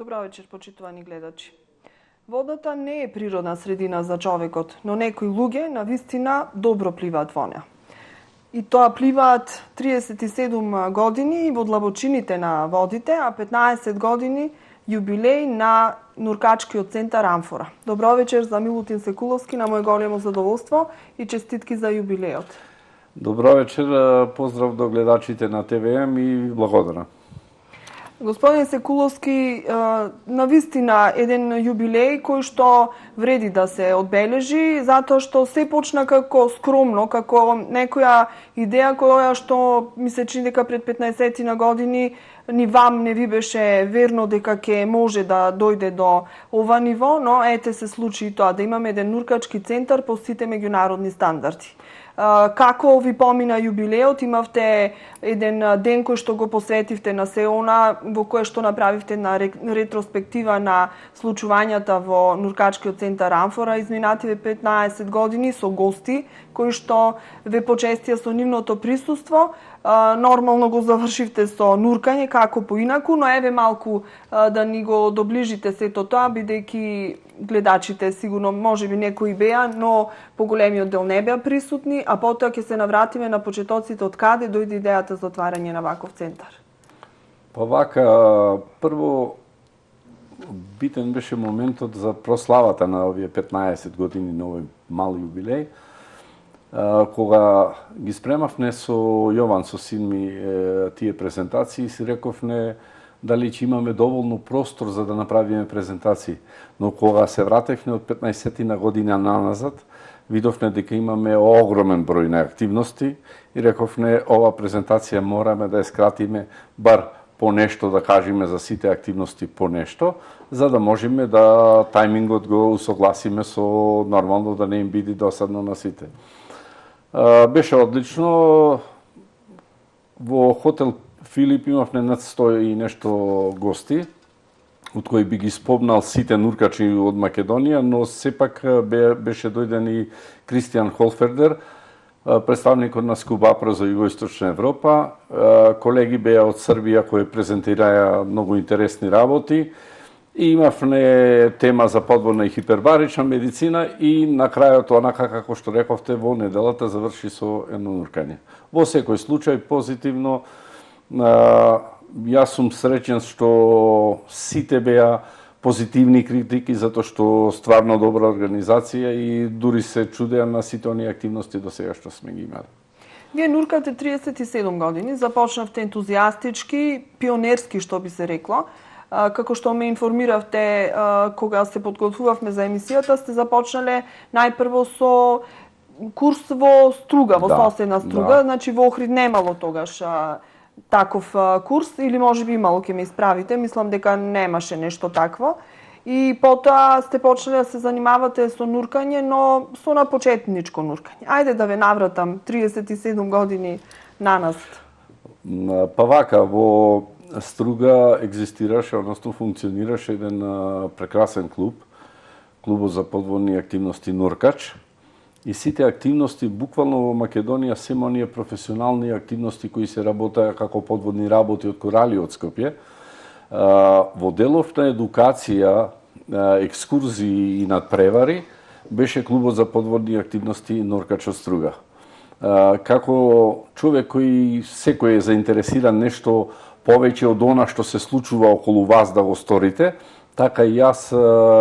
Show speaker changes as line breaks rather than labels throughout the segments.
Добро вечер, почитувани гледачи. Водата не е природна средина за човекот, но некои луѓе на вистина добро пливаат во неа. И тоа пливаат 37 години во длабочините на водите, а 15 години јубилеј на нуркачкиот центар Амфора. Добро вечер за Милутин Секуловски, на моје големо задоволство и честитки за јубилеот.
Добро вечер, поздрав до гледачите на ТВМ и благодарам.
Господин Секуловски, навистина еден јубилеј кој што вреди да се одбележи, затоа што се почна како скромно, како некоја идеја која што ми се чини дека пред 15 на години ни вам не ви беше верно дека ќе може да дојде до ова ниво, но ете се случи и тоа, да имаме еден нуркачки центар по сите меѓународни стандарди. Како ви помина јубилеот? Имавте еден ден кој што го посветивте на се она, во кое што направивте на ретроспектива на случувањата во нуркачкиот центар Амфора изминативе 15 години со гости кои што ве почестија со нивното присуство. Нормално го завршивте со нуркање, како поинаку, но еве малку да ни го доближите сето тоа, бидејќи гледачите сигурно можеби некои беа, но поголемиот дел не беа присутни, а потоа ќе се навратиме на почетоците од каде дојде идејата за отварање на ваков центар.
Па вака, прво битен беше моментот за прославата на овие 15 години на овој мал јубилеј, кога ги спремавме со Јован, со син ми, тие презентации, си рековме дали ќе имаме доволно простор за да направиме презентации. Но кога се вратевме од 15 година наназад, видовме дека имаме огромен број на активности и рековме ова презентација мораме да ја скратиме бар по нешто да кажеме за сите активности по нешто, за да можеме да тајмингот го усогласиме со нормално да не им биде досадно на сите. Беше одлично. Во хотел Филип имавме над 100 и нешто гости, од кои би ги спомнал сите нуркачи од Македонија, но сепак беше дојден и Кристијан Холфердер, представникот на Скубапро за Југоисточна Европа. Колеги беа од Србија кои презентираја многу интересни работи. И имавме тема за подводна и хипербарична медицина и на крајот, онака како што рековте, во неделата заврши со едно нуркање. Во секој случај позитивно. Јас сум среќен што сите беа позитивни критики, затоа што стварно добра организација и дури се чудеа на сите оние активности до сега што сме ги имали.
Вие нуркате 37 години, започнавте ентузијастички, пионерски што би се рекло. Како што ме информиравте кога се подготвувавме за емисијата, сте започнале најпрво со курс во Струга, во соседна Струга, значи во Охрид немало тогаш таков курс, или можеби имало, ќе ме исправите, мислам дека немаше нешто такво. И потоа сте почнале да се занимавате со нуркање, но со на почетничко нуркање. Ајде да ве навратам 37 години наназад.
Па вака, во Струга екзистираше, односно функционираше еден прекрасен клуб, клубот за подводни активности Нуркач. И сите активности, буквално во Македонија, сема оние професионални активности кои се работеа како подводни работи од Корали од Скопје, во делов на едукација, екскурзии и надпревари, беше клубот за подводни активности Нуркач од Струга. Како човек кој секој е заинтересиран нешто повеќе од она што се случува околу вас да го сторите, така и јас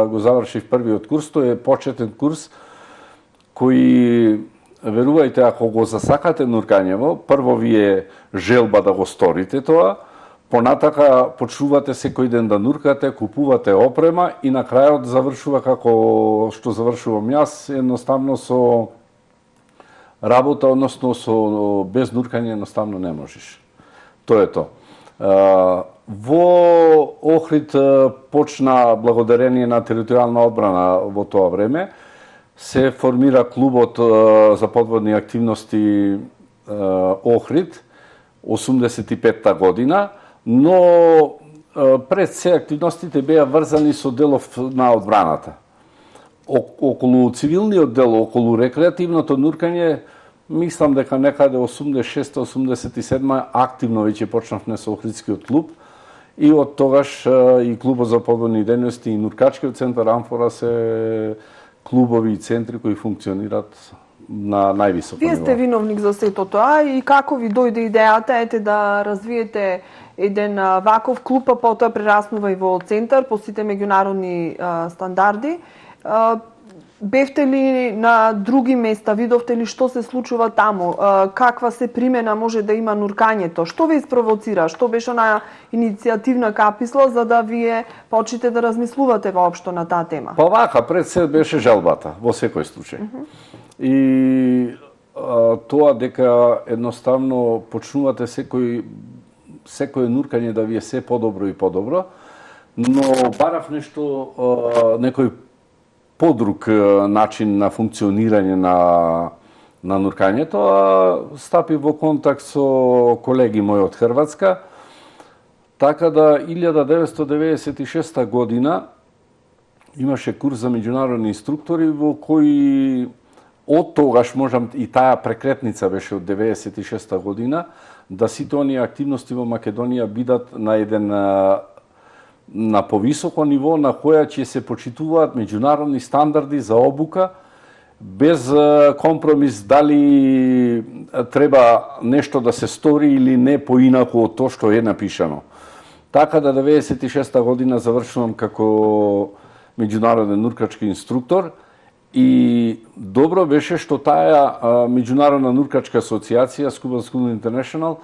го завршив првиот курс. Тој е почетен курс кој, верувајте, ако го засакате нуркањево, прво ви е желба да го сторите тоа, понатака почнувате секој ден да нуркате, купувате опрема и на крајот завршува како што завршувам јас, едноставно со работа, односно со без нуркање едноставно не можеш. Тоа е тоа. Во Охрид почна, благодарение на територијална одбрана во тоа време, се формира клубот за подводни активности Охрид 85-та година, но пред се активностите беа врзани со делов на одбраната. Околу цивилниот дел, околу рекреативното нуркање, мислам дека некаде 86-87 активно веќе почнавме со Охридскиот клуб И од тогаш и клубот за подводни дејности и Нуркачкиот центар Амфора се клубови и центри кои функционираат на највисоко ниво.
Вие сте виновник за сето тоа и како ви дојде идејата да развиете еден ваков клуб, а потоа прераснува и во центар по сите меѓународни стандарди. Бевте ли на други места, видовте ли што се случува таму, каква се примена може да има нуркањето, што ве испровоцира, што беше на иницијативна каписла за да вие почнете да размислувате воопшто на таа тема?
Па вака, пред се беше жалбата, во секој случај. И тоа дека едноставно почнувате секој нуркање да ви е се подобро и подобро, но барав нешто, некој подруг начин на функционирање на нуркањето, стапи во контакт со колеги мои од Хрватска, така да 1996 година имаше курс за меѓународни инструктори во кои од тогаш можам и таа прекретница беше од 96 година да сите оние активности во Македонија бидат на еден на повисоко ниво на која ќе се почитуваат меѓународни стандарди за обука без компромис дали треба нешто да се стори или не поинаку од тоа што е напишано. Така да 96 година завршувам како меѓународен нуркачки инструктор и добро беше што таа меѓународна нуркачка асоцијација Scuba School International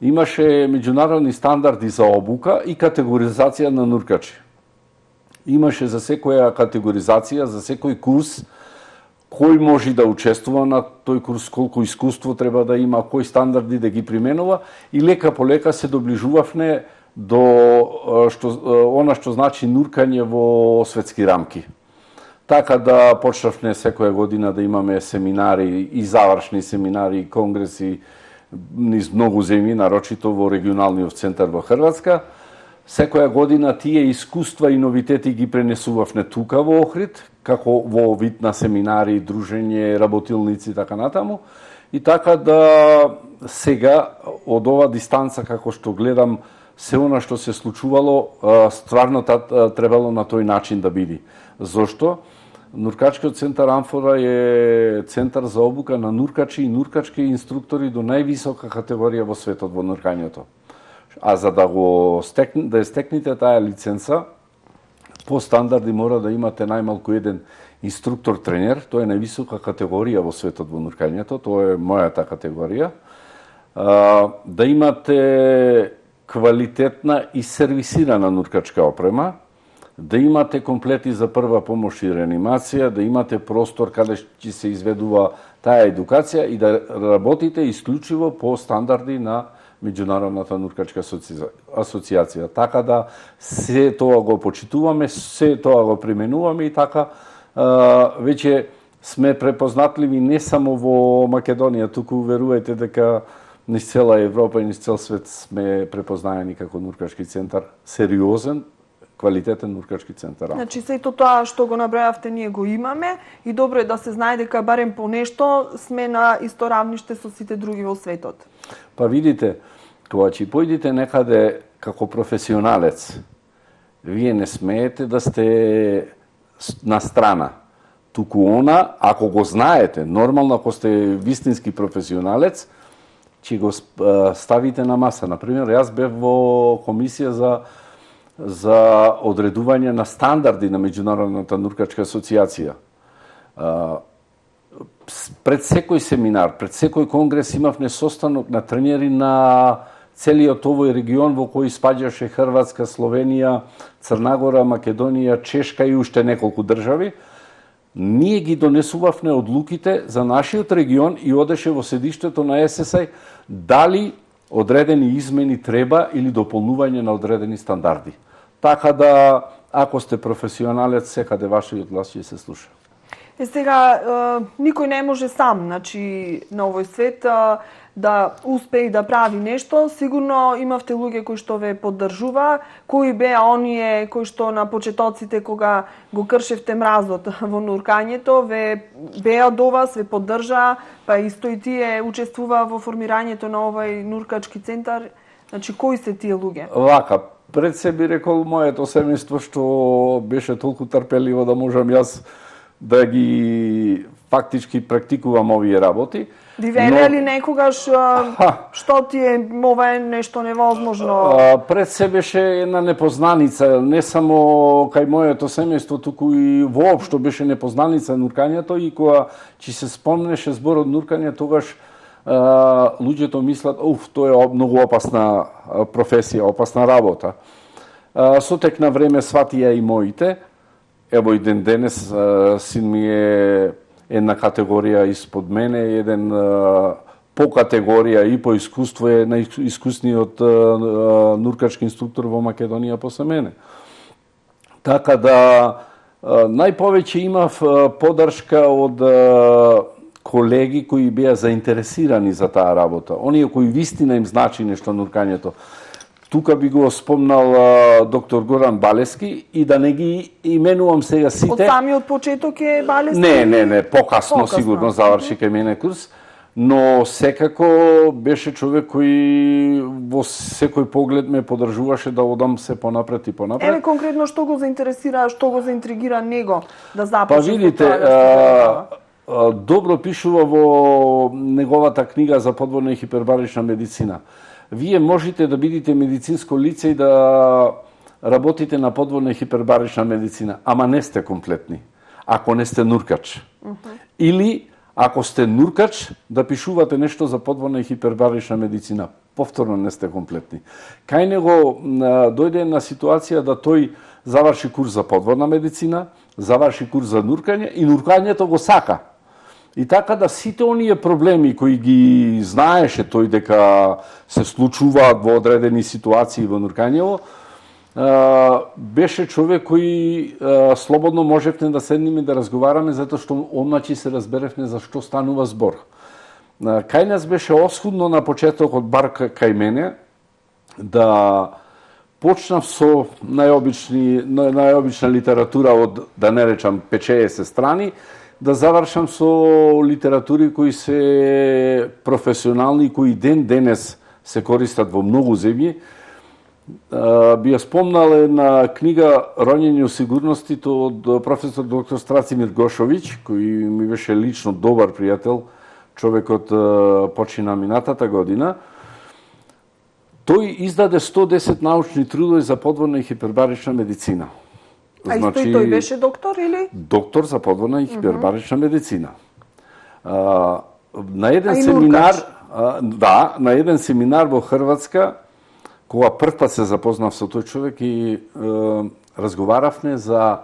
имаше меѓународни стандарди за обука и категоризација на нуркачи. Имаше за секоја категоризација, за секој курс, кој може да учествува на тој курс, колку искуство треба да има, кои стандарди да ги применува и лека по лека се доближувавме до она што значи нуркање во светски рамки. Така да почнавме секоја година да имаме семинари и завршни семинари и конгреси низ многу земји, нарочито во регионалниот центар во Хрватска. Секоја година тие искуства и новитети ги пренесувавме тука во Охрид, како во вид на семинари, дружење, работилници и така натаму. И така да сега од ова дистанца како што гледам се она што се случувало, стварно требало на тој начин да биде. Зошто? Нуркачкиот центар Амфора е центар за обука на нуркачи и нуркачки инструктори до највисока категорија во светот во нуркањето. А за да да стекнете таа лиценца, по стандарди мора да имате најмалку еден инструктор-тренер, тоа е највисока категорија во светот во нуркањето, тоа е мојата категорија. Да имате квалитетна и сервисирана нуркачка опрема, да имате комплети за прва помош и реанимација, да имате простор каде ќе се изведува таа едукација и да работите исклучиво по стандарди на Меѓународната нуркачка асоцијација. Така да се тоа го почитуваме, се тоа го применуваме и така веќе сме препознатливи не само во Македонија, туку верувајте дека низ цела Европа и низ цел свет сме препознаени како нуркачки центар, сериозен, квалитетен нуркачки центар.
Значи сето тоа што го набројавте ние го имаме и добро е да се знае дека барем по нешто сме на исто равниште со сите други во светот.
Па видите, кога ќе појдете некаде како професионалец, вие не смеете да сте на страна. Туку она, ако го знаете, нормално ако сте вистински професионалец, ќе го ставите на маса. Например, јас бев во комисија за одредување на стандарди на Меѓународната нуркачка асоцијација. Пред секој семинар, пред секој конгрес имавме состанок на тренери на целиот овој регион во кој спаѓаше Хрватска, Словенија, Црнагора, Македонија, Чешка и уште неколку држави. Ние ги донесувавме одлуките за нашиот регион и одеше во седиштето на ССА дали одредени измени треба или дополнување на одредени стандарди. Така да, ако сте професионалец, секаде вашиот глас ќе се слуша.
Сега, никој не може сам, значи, на овој свет да успее и да прави нешто. Сигурно имавте луѓе кои што ве поддржува, кои беа оние кои што на почетоците кога го кршевте мразот во нуркањето, ве беа до вас, ве поддржаа, па исто и тие учествува во формирањето на овој нуркачки центар. Значи, кои се тие луѓе?
Вака, пред се би рекол моето семејство што беше толку трпеливо да можам јас да ги фактички практикувам овие работи.
Ви велеа ли некогаш што ти е ова е нешто невозможно?
Пред се беше една непознаница, не само кај моето семејство, туку и воопшто беше непознаница нуркањето и кога ќе се спомнеше зборот нуркање, тогаш луѓето мислат, тоа е многу опасна професија, опасна работа. Со тек на време сватија и моите. Ево и ден денес син ми е една категорија испод мене, еден по категорија и по искуство е најискусниот нуркачки инструктор во Македонија после мене. Така да најповеќе имав поддршка од колеги кои беа заинтересирани за таа работа. Оние кои вистина им значи нешто нуркањето. Тука би го спомнал доктор Горан Балески и да не ги именувам сега сите.
Од самиот почеток е Балески?
Не, покасно сигурно заврши кај мене курс, но секако беше човек кој во секој поглед ме поддржуваше да одам се понапред и понапред.
Еве конкретно што го заинтересира, што го заинтригира него да започне?
Па видите, добро пишува во неговата книга за подводна и хипербарична медицина. Вие можете да бидете медицинско лице и да работите на подводна и хипербарична медицина, ама не сте комплетни, ако не сте нуркач. Или, ако сте нуркач, да пишувате нешто за подводна и хипербарична медицина. Повторно не сте комплетни. Кај него дојде на ситуација да тој заврши курс за подводна медицина, заврши курс за нуркање и нуркањето го сака. И така да сите оние проблеми кои ги знаеше тој дека се случуваат во одредени ситуации во нуркањево, беше човек кој слободно можевме да седнеме да разговараме, затоа што одмачи се разберевме за што станува збор. Кај нас беше осудно на почетокот, бар кај мене, да почнав со најобична литература од, да не речам, 5-60 страни, да завршам со литератури кои се професионални и кои ден денес се користат во многу земји. Би ја спомнал една книга Роњење у сигурностито од професор доктор Страцимир Гошовиќ, кој ми беше лично добар пријател, човекот почина минатата година. Тој издаде 110 научни трудови за подводна и хипербарична медицина.
А исто и тој беше доктор или?
Доктор за подводна и хипербарична медицина. На еден семинар, на еден семинар во Хрватска, кога првпат се запознав со тој човек и разговаравме за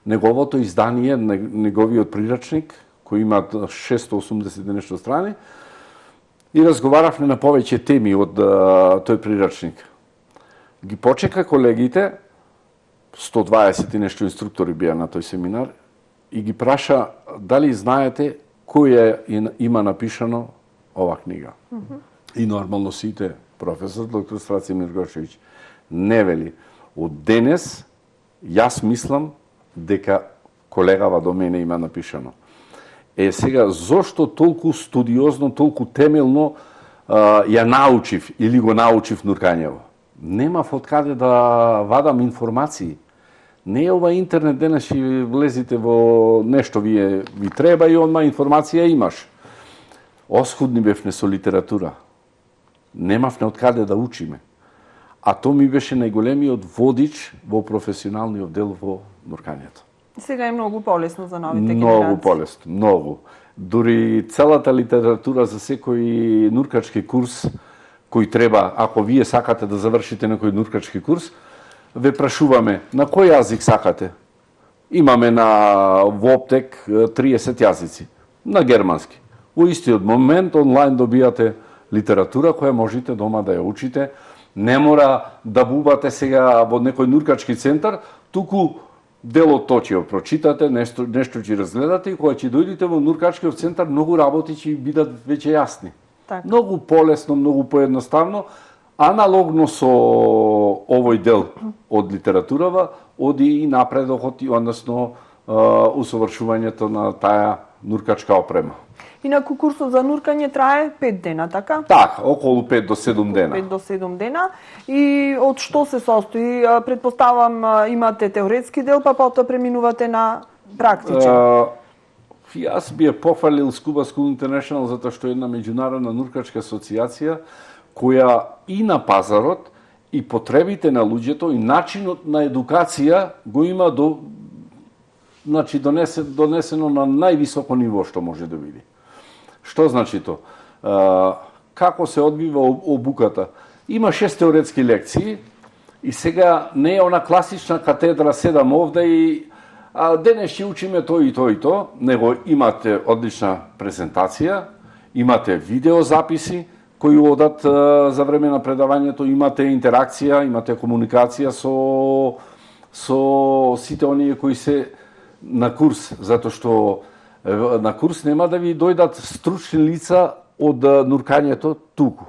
неговото издание, неговиот прирачник, кој има 680 нешто страни, и разговаравме на повеќе теми од тој прирачник. Ги почека колегите, 120 и нешто инструктори беа на тој семинар, и ги праша дали знаете кој има напишано ова книга. И нормално сите, професор доктор Страцимир Гошевиќ, не вели. Од денес, јас мислам дека колегава до мене има напишано. Сега, зошто толку студиозно, толку темелно ја научив или го научив нуркањево? Немав од каде да вадам информации. Не е ова интернет, денес ќе влезите во нешто ви треба и одма информација имаш. Оскудни бевме со литература. Немавме од каде да учиме. А тоа ми беше најголемиот водич во професионалниот дел во нуркањето.
Сега е многу полесно за новите
генерации.
Многу
полесно, многу. Дури целата литература за секој нуркачки курс кој треба, ако вие сакате да завршите некој нуркачки курс, ве прашуваме на кој јазик сакате. Имаме на Воптек 30 јазици, на германски. Во истиот момент онлайн добијате литература која можете дома да ја учите. Не мора да бубате сега во некој нуркачки центар, туку делот тоа ќе го прочитате, нешто ќе разгледате и кога ќе дојдете во нуркачкиот центар, многу работи ќе бидат веќе јасни.
Так.
Многу полесно, многу поедноставно, аналогно со овој дел од литературава, оди и напредокот, односно усовршувањето на таа нуркачка опрема.
Инаку курсот за нуркање трае 5 дена, така?
Така, околу 5 до 7 дена.
5 до 7 дена. И од што се состои? Предпоставам имате теоретски дел, па потоа преминувате на практичен.
Јас би ја пофалил Scuba School International затоа што е една меѓународна нуркачка асоциација која и на пазарот и потребите на луѓето и начинот на едукација го има донесено на највисоко ниво што може да види. Што значи то? Како се одбива обуката? Има 6 теоретски лекции и сега не е она класична катедра, седам овде и денес ќе учиме тој и тој и то, него имате одлична презентација, имате видеозаписи кои одат за време на предавањето, имате интеракција, имате комуникација со сите оние кои се на курс, затоа што на курс нема да ви дојдат стручни лица од нуркањето туку.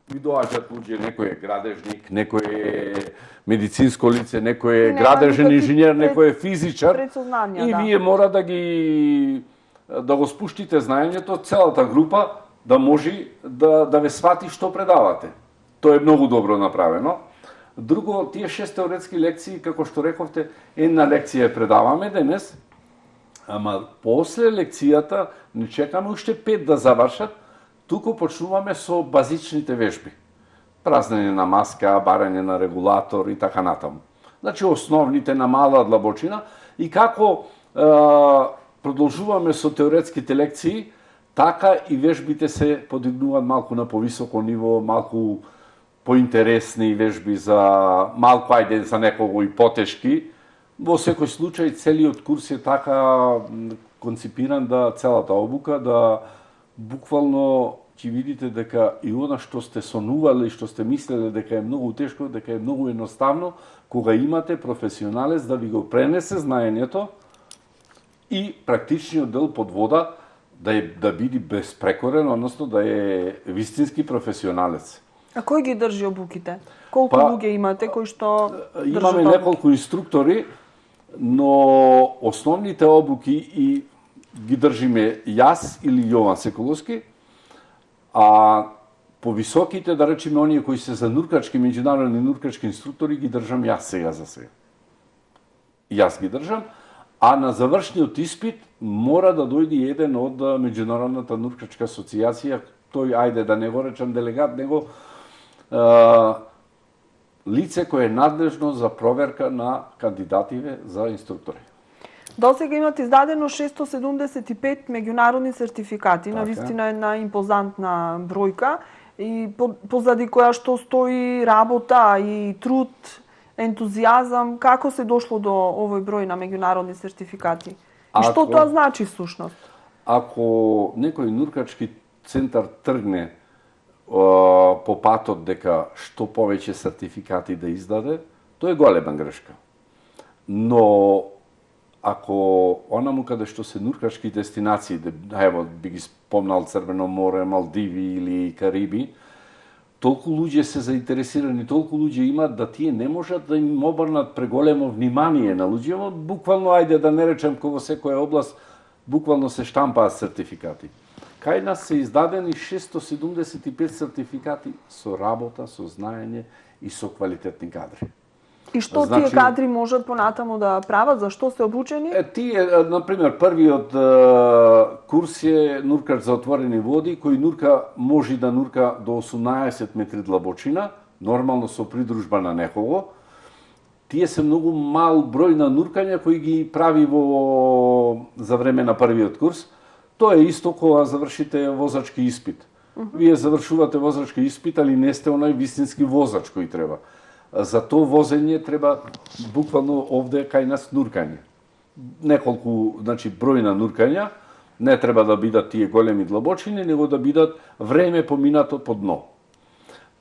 Ви доаѓаат луѓе, некој е градежник, некој е медицинско лице, некој е градежен инженер, некој е физичар. И вие мора да го спуштите знаењето, целата група да може да ве свати што предавате. Тоа е многу добро направено. Друго, тие 6 теоретски лекции, како што рековте, една лекција предаваме денес, ама после лекцијата не чекаме уште 5 да завршат, туку почнуваме со базичните вежби. Празнење на маска, барање на регулатор и така натаму. Значи основните на мала длабочина и како продолжуваме со теоретските лекции, така и вежбите се подигнуваат малку на повисоко ниво, малку поинтересни вежби за малку ајде за некого и потешки. Во секој случај целиот курс е така конципиран да целата обука да буквално ќе видите дека и она што сте сонувале и што сте мислеле дека е многу тешко, дека е многу едноставно, кога имате професионалец да ви го пренесе знаењето и практичниот дел под вода да биде безпрекорен, односно да е вистински професионалец.
А кој ги држи обуките? Колку луѓе имате кои што држат?
Имаме неколку инструктори, но основните обуки и ги држиме јас или Јован Секуловски, а повисоките, да речеме, оние кои се за нуркачки, меѓународни нуркачки инструктори, ги држам јас сега за сега. Јас ги држам, а на завршниот испит мора да дојде еден од Меѓународната нуркачка асоциација, тој, ајде да не го речам делегат, него лице кое е надлежно за проверка на кандидативе за инструктори.
До сега имате издадено 675 меѓународни сертификати, навистина една импозантна бројка и позади која што стои работа и труд, ентузијазам. Како се дошло до овој број на меѓународни сертификати? И што тоа значи всушност?
Ако некој нуркачки центар тргне по патот дека што повеќе сертификати да издаде, тоа е голема грешка. Но ако онаму каде што се нуркачки дестинации, ево би ги спомнал Црвено море, Малдиви или Кариби, толку луѓе се заинтересирани, толку луѓе имат да тие не можат да им обрнат преголемо внимание на луѓе, буквално, ајде да не речем кога секоја област, буквално се штампаат сертификати. Кај нас се издадени 675 сертификати со работа, со знаење и со квалитетни кадри.
И што тие кадри можат понатаму да прават? За што се обучени?
Тие, например, првиот курс е нуркач за отворени води, кој нурка може да нурка до 18 метри длабочина, нормално со придружба на некого. Тие се многу мал број на нуркања кои ги прави за време на првиот курс. Тоа е исто кога завршите возачки испит. Вие завршувате возачки испит, али не сте онај вистински возач кој треба. За тоа возење треба буквално овде кај нас нуркање. Неколку, значи број на нуркања, не треба да бидат тие големи длабочини, него да бидат време поминато по дно.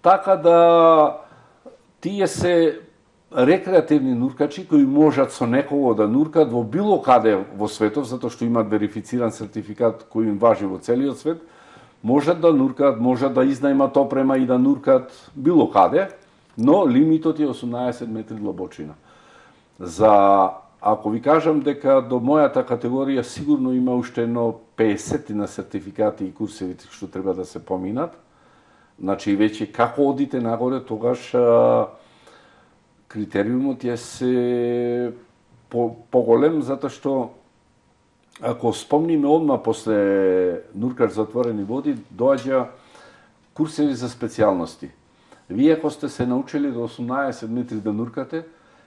Така да тие се рекреативни нуркачи кои можат со некого да нуркат во било каде во светот, затоа што имаат верифициран сертификат кој им важи во целиот свет, можат да нуркат, можат да изнајмат опрема и да нуркат било каде, но лимитот е 18 метри длабочина. За ако ви кажам дека до мојата категорија сигурно има уште едно 50 на сертификати и курсеви што треба да се поминат, значи веќе како одите нагоре, тогаш критериумот е се поголем, затоа што ако спомниме одма после нуркач за отворени води, доаѓа курсеви за специјалности. Вие ако сте се научили до 18 метри да нуркате,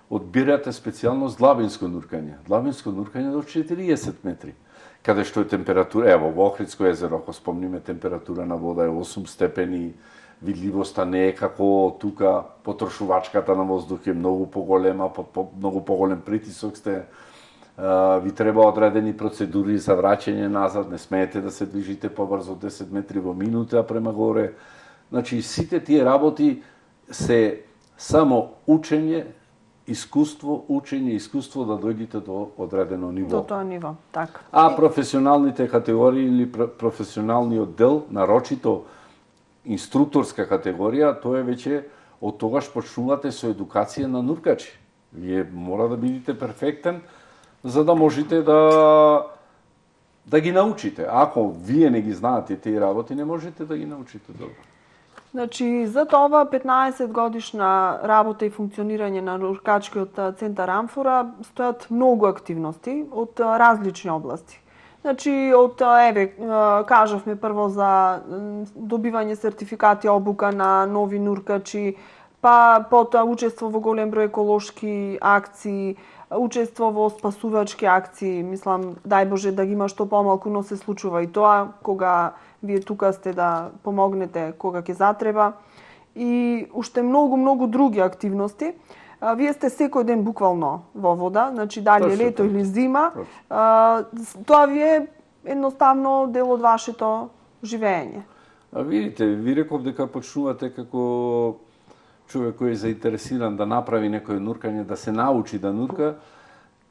одбирате специјалност длабинско нуркање. Длабинско нуркање до 40 метри. Каде што е температура, ево, во Охридско езеро, ако спомниме, температура на вода е 8 степени, видливоста не е како тука, потрошувачката на воздух е многу поголема, многу поголем притисок сте, ви треба одредени процедури за враќање назад, не смеете да се движите побрзо 10 метри во минута према горе. Значи, сите тие работи се само учење, искуство да дојдете до одредено ниво.
До тоа ниво, така.
А професионалните категории или професионалниот дел, нарочито инструкторска категорија, тоа е веќе од тогаш почнувате со едукација на нуркачи. Вие мора да бидете перфектен, за да можете да ги научите. Ако вие не ги знаете тие работи, не можете да ги научите добро.
Значи, за тоа 15 годишна работа и функционирање на нуркачкиот центар Амфора стојат многу активности од различни области. Значи, кажавме прво за добивање сертификати, обука на нови нуркачи, па потоа учество во голем број еколошки акции, учество во спасувачки акции, мислам, дај Боже да ги има што помалку, но се случува и тоа, кога вие тука сте да помогнете кога ќе затреба. И уште многу други активности. Вие сте секој ден буквално во вода, значи дали е лето или зима. Тоа ви е едноставно дел од вашето живење.
Видите, ви реков дека почнувате како човек кој е заинтересиран да направи некој нуркање, да се научи да нурка.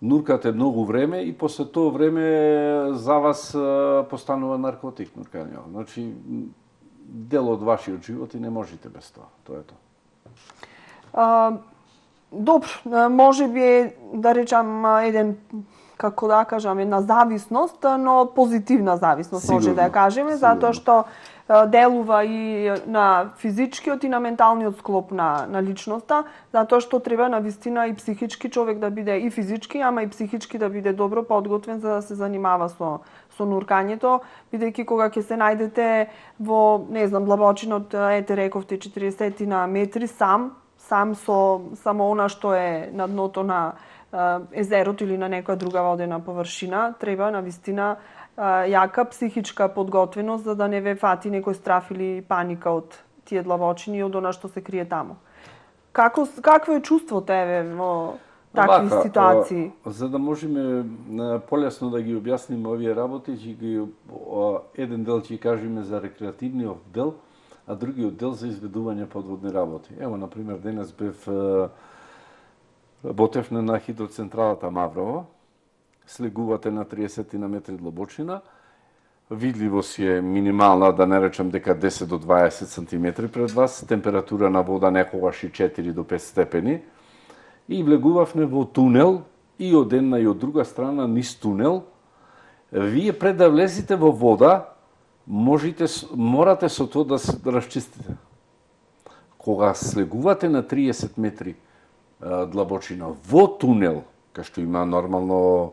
Нуркате многу време и после тоа време за вас постанува наркотик нуркање. Значи, дел од вашиот живот и не можете без тоа. Тоа е тоа.
Добро, може би да речам како да кажам, една зависност, но позитивна зависност, сигурно, може да ја кажеме, затоа што делува и на физичкиот и на менталниот склоп на личноста, затоа што треба на вистина и психички човек да биде и физички, ама и психички да биде добро подготвен за да се занимава со нуркањето, бидејќи кога ќе се најдете во, не знам, длабочинот, рековте 40 на метри сам со само она што е на дното на езерот или на некоја друга водена површина, треба на вистина јака психичка подготвеност за да не ве фати некој страф или паника од тие длабочини и од она што се крие таму. Какво е чувството во такви ситуации?
За да можеме полесно да ги објасниме овие работи, еден дел ќе кажеме за рекреативниот дел, а другиот дел за изведување подводни работи. Ево, например, денес работевме на хидроцентралата Маврово, слегувате на 30 на метри длабочина, видливост е минимална, да не речам дека 10 до 20 сантиметри пред вас, температура на вода некогаш и 4 до 5 степени, и влегувавме во тунел, и од една и од друга страна низ тунел. Вие пред да влезете во вода, морате со тоа да се расчистите. Кога слегувате на 30 метри длабочина во тунел, кај што има нормално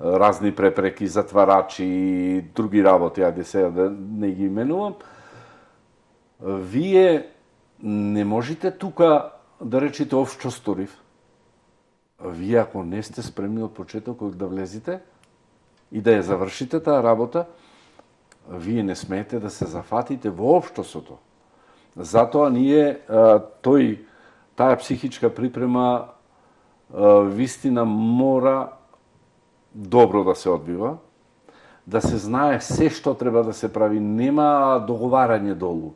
разни препреки, затварачи и други работи, ајде сега да не ги именувам, вие не можете тука да речете што сторив. Вие ако не сте спремни од почетокот да влезете и да ја завршите таа работа, вие не смеете да се зафатите воопшто со тоа. Затоа ние таа психичка припрема вистина мора добро да се одбива, да се знае се што треба да се прави, нема договарање долу.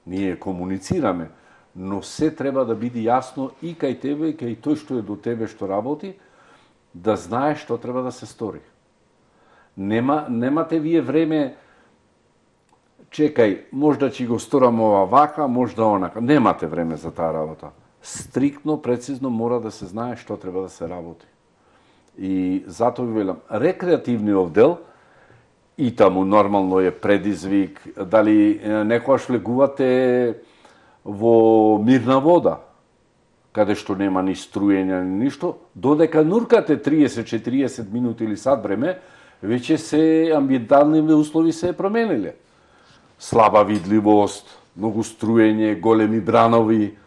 Ние комуницираме, но се треба да биде јасно и кај тебе, и кај тој што е до тебе што работи, да знае што треба да се стори. Немате вие време, чекај, можда ќе го сторам ова вака, можда онака. Немате време за таа работа. Стриктно, прецизно мора да се знае што треба да се работи. И затоа ви велам, рекреативниот дел, и таму нормално е предизвик, дали некојаш влегувате во мирна вода, каде што нема ни струење, ни ништо, додека нуркате 30-40 минути или сат време, веќе се амбиенталните услови се промениле. Слаба видливост, многу струење, големи бранови.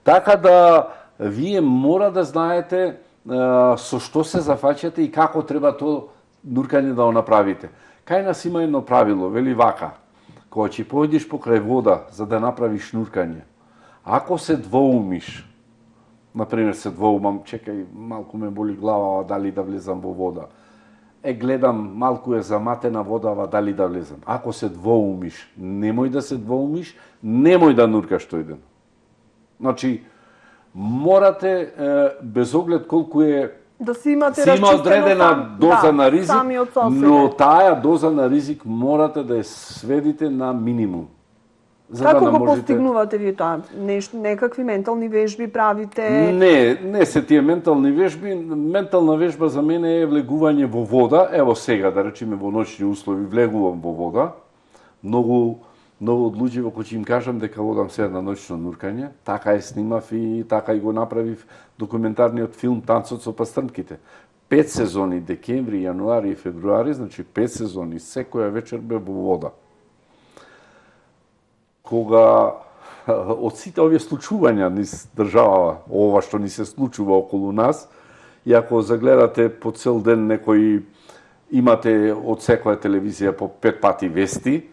Така да вие мора да знаете со што се зафаќате и како треба то нуркање да го направите. Кај нас има едно правило, вели вака, кога ќе појдеш покрај вода за да направиш нуркање, ако се двоумиш, например се двоумам, чекај, малку ме боли глава, дали да влезам во вода, гледам, малку е заматена водава, дали да влезам. Ако се двоумиш, немој да се двоумиш, немој да нуркаш тој ден. Значи, морате, без оглед колку е,
да си имате
има одредена доза на ризик, но таа доза на ризик морате да ја сведите на минимум.
Како го постигнувате вие тоа? Некакви ментални вежби правите?
Не се тие ментални вежби. Ментална вежба за мене е влегување во вода. Ево сега, да речеме, во ноќни услови влегувам во вода. Многу одлучливо кој ќе им кажам дека водам сега на ноќно нуркање. Така е снимав и така и го направив документарниот филм Танцот со пастрнките. 5 сезони, декември, јануари и февруари, значи 5 сезони, секоја вечер бе во вода. Кога од сите овие случувања низ држава, ова што ни се случува околу нас, и ако загледате по цел ден некои, имате од секоја телевизија по 5 пати вести,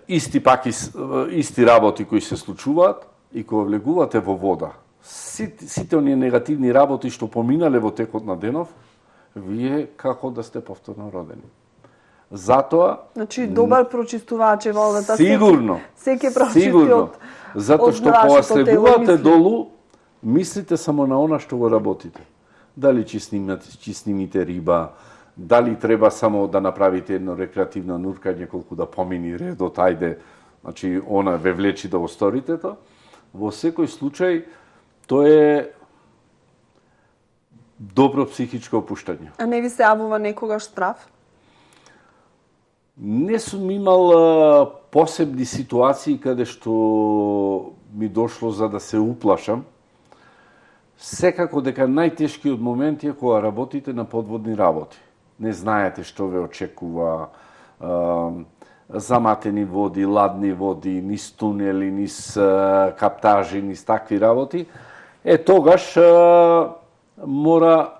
исти работи кои се случуваат, и кога влегувате во вода, сите оние негативни работи што поминале во текот на денов, вие како да сте повторно родени. Затоа,
значи добар прочистувач е водата.
Сигурно.
Секи прочисти од
затоа што кога слегувате долу, мислите само на она што го работите. Дали ќе снимите риба, дали треба само да направите едно рекреативно нуркање колку да помини редот, ајде, значи она ве влечи да го сторите тоа. Во секој случај тоа е добро психичко опуштање.
А не ви се јавува некогаш страв?
Не сум имал посебни ситуации каде што ми дошло за да се уплашам. Секако дека најтешкиот момент е кога работите на подводни работи. Не знаете што ве очекува, заматени води, ладни води, низ тунели, низ каптажи, низ такви работи. Тогаш мора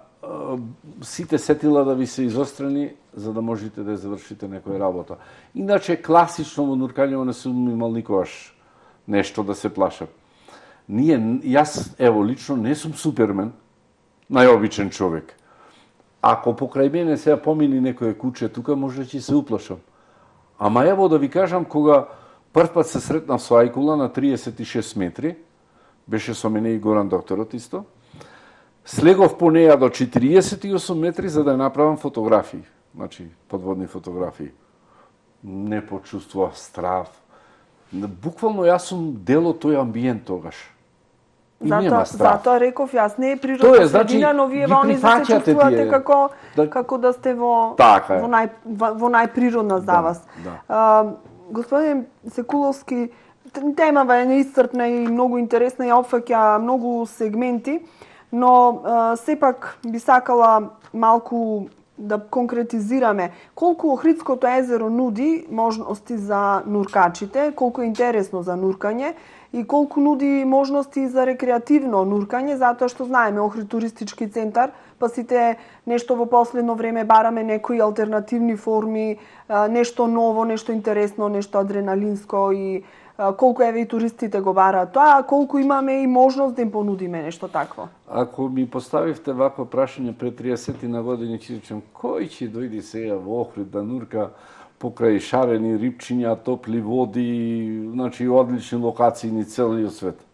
сите сетила да ви се изострени за да можете да завршите некоја работа. Иначе класично во нуркањето не сум имал никогаш нешто да се плашам. Јас, ево, лично не сум супермен, најобичен човек. Ако покрај мене сега помини некој куче тука, може ќе се уплашам. Ама ево да ви кажам, кога прв пат се сретнав со ајкула на 36 метри, беше со мене и Горан докторот исто, слегов по неја до 48 метри за да направам фотографии. Значи, подводни фотографии. Не почувствував страв. Буквално јас сум дел од тој амбиент тогаш. И нема страв.
Затоа реков јас, не е природна средина, но вие ваони се чувствувате како да сте во најприродна за вас. Господин Секуловски, темава е неисцрпна и многу интересна и опфаќа многу сегменти, но сепак би сакала малку да конкретизираме колку Охридското езеро нуди можности за нуркачите, колку е интересно за нуркање и колку нуди можности за рекреативно нуркање, затоа што знаеме Охрид туристички центар, па сите нешто во последно време бараме некои алтернативни форми, нешто ново, нешто интересно, нешто адреналинско и колку еве и туристите го бараат тоа, колку имаме и можност да им понудиме нешто такво.
Ако ми поставивте вакво прашање пред 30 на години, ќе речем кој ќе дојде сега во Охрид да нурка покрај шарени рипчиња, топли води, значи одлични локации ни целиот свет.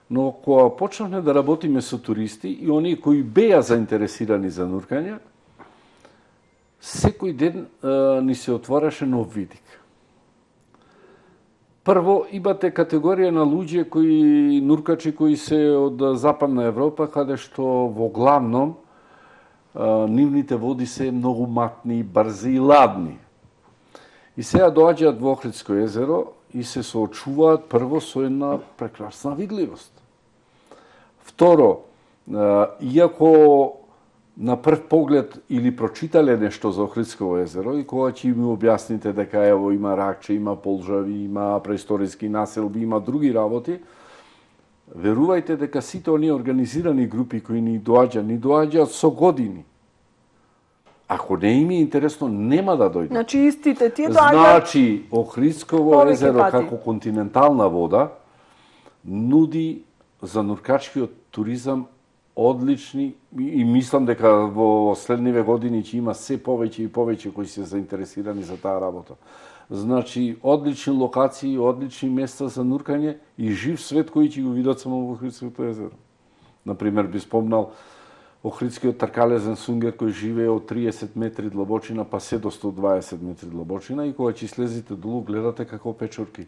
Но кога почнавме да работиме со туристи и оние кои беа заинтересирани за нуркање, секој ден ни се отвораше нов видик. Прво, имате категорија на луѓе нуркачи кои се од Западна Европа, каде што во главном нивните води се многу матни, брзи и ладни. И сега доаѓаат во Охридско езеро и се соочуваат прво со една прекрасна видливост. Второ, иако на прв поглед или прочитале нешто за Охридско езеро и кога ќе им објасните дека ево има ракче, има полжави, има преисториски населби, има други работи, верувајте дека сите оние организирани групи кои ни доаѓаат со години. Ако не им е интересно, нема да дојдат.
Значи истите тие доаѓаат.
Значи Охридсково езеро
пати.
како континентална вода нуди за нуркачкиот туризам одлични и мислам дека во следниве години ќе има се повеќе и повеќе кои се заинтересирани за таа работа. Значи одлични локации, одлични места за нуркање и жив свет кој ќе го видат само во Охридското езеро. Например, би спомнал Охридскиот тркалезен сунгер кој живее од 30 метри длабочина па се до 120 метри длабочина и кога ќе слезете долу гледате како печорки.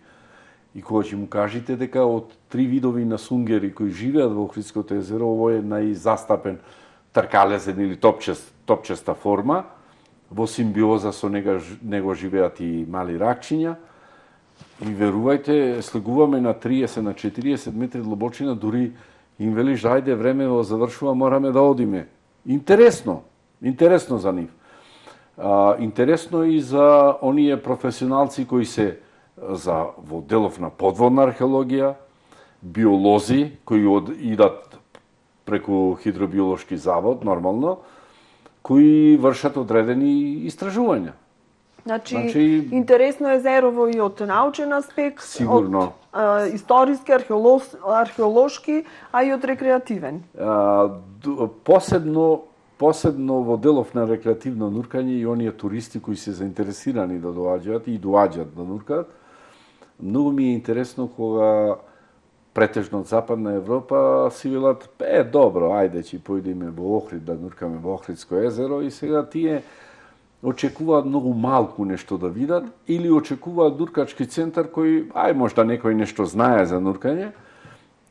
И кога ќе му кажете дека од 3 видови на сунгери кои живеат во Охридското езеро, ово е најзастапен тркалезен или топчеста форма, во симбиоза со него живеат и мали ракчиња. И верувајте, слегуваме на 30 на 40 метри длабочина, дури им велиш, ајде времево завршува, мораме да одиме. Интересно за нив. Интересно и за оние професионалци кои се во делов на подводна археологија, биолози кои идат преку хидробиолошки завод, нормално, кои вршат одредени истражувања.
Значи, интересно езерово и од научен аспект,
сигурно,
од историски, археолошки, а и од рекреативен.
Посебно во делов на рекреативно нуркање и оние туристи кои се заинтересирани да доаѓаат и доаѓаат да нуркаат, многу ми е интересно кога претежно од Западна Европа си велат, добро, ајде ќе појдеме во Охрид да нуркаме во Охридско езеро и сега тие очекуваат многу малку нешто да видат или очекуваат нуркачки центар кој, можда некој нешто знае за нуркање.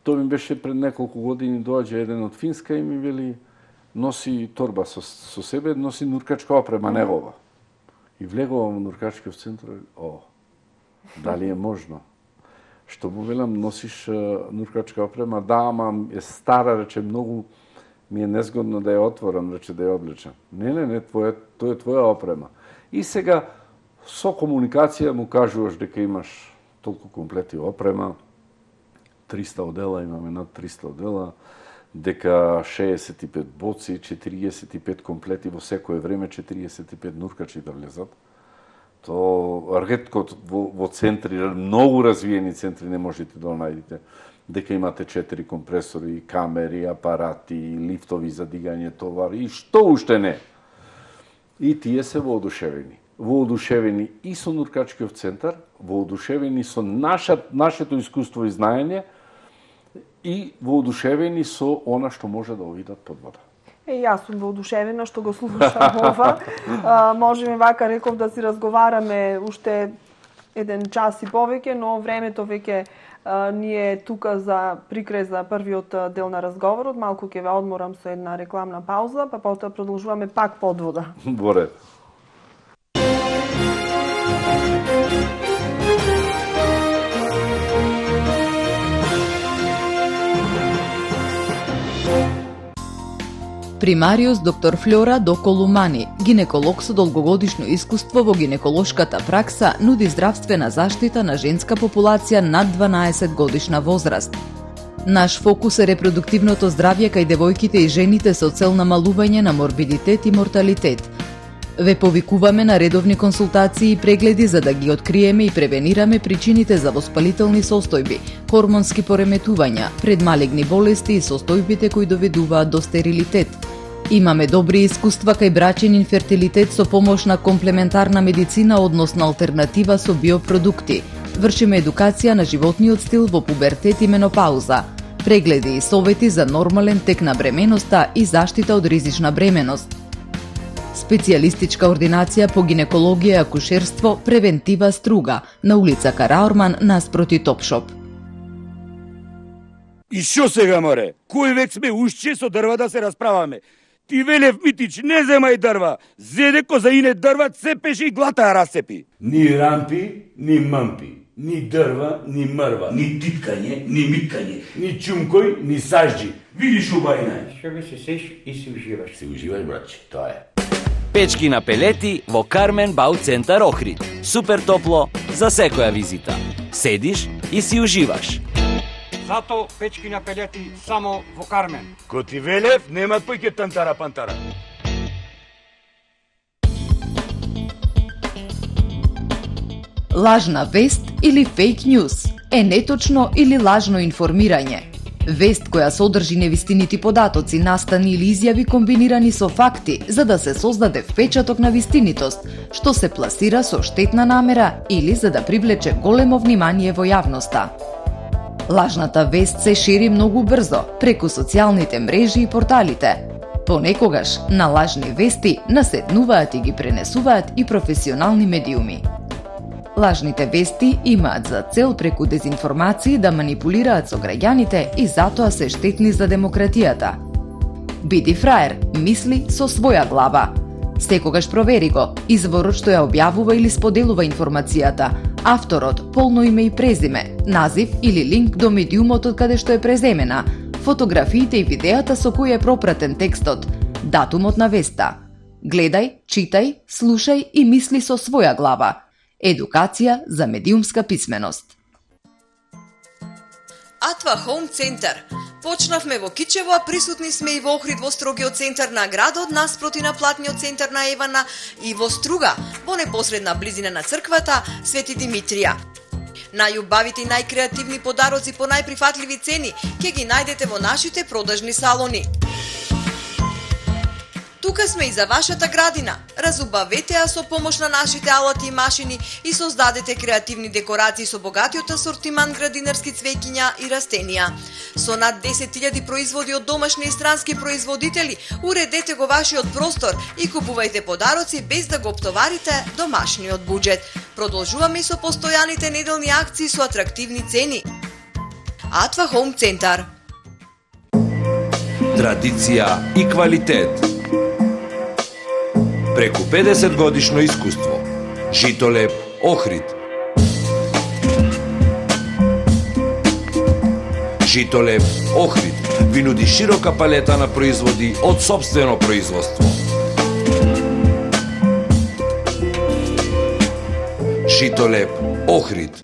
Тоа ми беше пред неколку години, доаѓа еден од Финска и ми вели, носи торба со себе, носи нуркачка опрема негова. И влегувам во нуркачкиот центар, дали е можно? Што му велам, носиш нуркачка опрема? Да, ама е стара, рече, многу ми е незгодно да ја отворам, рече, да ја облечам. Не, тоа е твоја опрема. И сега, со комуникација му кажуваш дека имаш толку комплети опрема, 300 одела, имаме над 300 одела, дека 65 боци, 45 комплети, во секое време 45 нуркачи да влезат. То ретко во центри, многу развиени центри не можете да најдете. Дека имате 4 компресори, камери, апарати, лифтови за дигање товари и што уште не. И тие се воодушевени. Воодушевени и со нуркачкиот центар, воодушевени со нашето искуство и знаење и воодушевени со она што може да видат под вода.
Јас сум воодушевена што го слушам ова. Можеме, вака реков, да си разговараме уште еден час и повеќе, но времето веќе ни е тука за прикрај за првиот дел на разговорот. Малку ќе ве одморам со една рекламна пауза, па потоа продолжуваме пак под вода.
Во ред.
Примариус доктор Флора Доколумани, гинеколог со долгогодишно искуство во гинеколошката пракса, нуди здравствена заштита на женска популација над 12 годишна возраст. Наш фокус е репродуктивното здравје кај девојките и жените со цел намалување на морбидитет и морталитет. Ве повикуваме на редовни консултации и прегледи за да ги откриеме и превенираме причините за воспалителни состојби, хормонски пореметувања, предмалигни болести и состојбите кои доведуваат до стерилитет. Имаме добри искуства кај брачен инфертилитет со помош на комплементарна медицина, односно алтернатива со биопродукти. Вршиме едукација на животниот стил во пубертет и менопауза. Прегледи и совети за нормален тек на бременоста и заштита од ризична бременост. Специјалистичка ординација по гинекологија и акушерство Превентива Струга на улица Караорман наспроти Топшоп.
И шо сега, море? Кој век сме ушче со дрва да се расправаме? Ти велев Митич, не земај дрва. Зеде ко за ине дрва, цепеше и глата расепи.
Ни рампи, ни мампи. Ни дрва, ни мрва. Ни титкање, ни миткање. Ни чумкој, ни сажджи. Видиш убајна.
Што би се сеш и си уживаш.
Се уживаш, братче, тоа е.
Печки на пелети во Кармен Бау Центар Охрид. Супер топло за секоја визита. Седиш и си уживаш.
Зато печки на пелети само во Кармен.
Ко ти велев, нема појќе тантара пантара.
Лажна вест или фейк ньюс е неточно или лажно информирање. Вест која содржи невистинити податоци, настани или изјави комбинирани со факти за да се создаде впечаток на вистинитост, што се пласира со штетна намера или за да привлече големо внимание во јавноста. Лажната вест се шири многу брзо преку социјалните мрежи и порталите. Понекогаш на лажни вести наседнуваат и ги пренесуваат и професионални медиуми. Лажните вести имаат за цел преку дезинформации да манипулираат со граѓаните и затоа се штетни за демократијата. Биди фраер, мисли со своја глава. Секогаш провери го изворот што ја објавува или споделува информацијата, авторот, полно име и презиме, назив или линк до медиумот од каде што е преземена, фотографиите и видеата со кои е пропратен текстот, датумот на веста. Гледај, читај, слушај и мисли со своја глава. Едукација за медиумска писменост.
Атва Хоум Центар. Почнавме во Кичево, а присутни сме и во Охрид во строгиот центар на градот, наспроти на платниот центар на Евана и во Струга, во непосредна близина на црквата Свети Димитрија. Најубавите и најкреативни подароци по најприфатливи цени ќе ги најдете во нашите продажни салони. Тука сме и за вашата градина. Разубавете ја со помош на нашите алати и машини и создадете креативни декорации со богатиот асортиман градинарски цвеќиња и растенија. Со над 10.000 производи од домашни и странски производители, уредете го вашиот простор и купувајте подароци без да го оптоварите домашниот буџет. Продолжуваме и со постојаните неделни акции со атрактивни цени. Атва Хоум Центар.
Традиција и квалитет. Преку 50 годишно искуство. Житолеп Охрид. Житолеп Охрид ви нуди широка палета на производи од сопствено производство. Житолеп Охрид.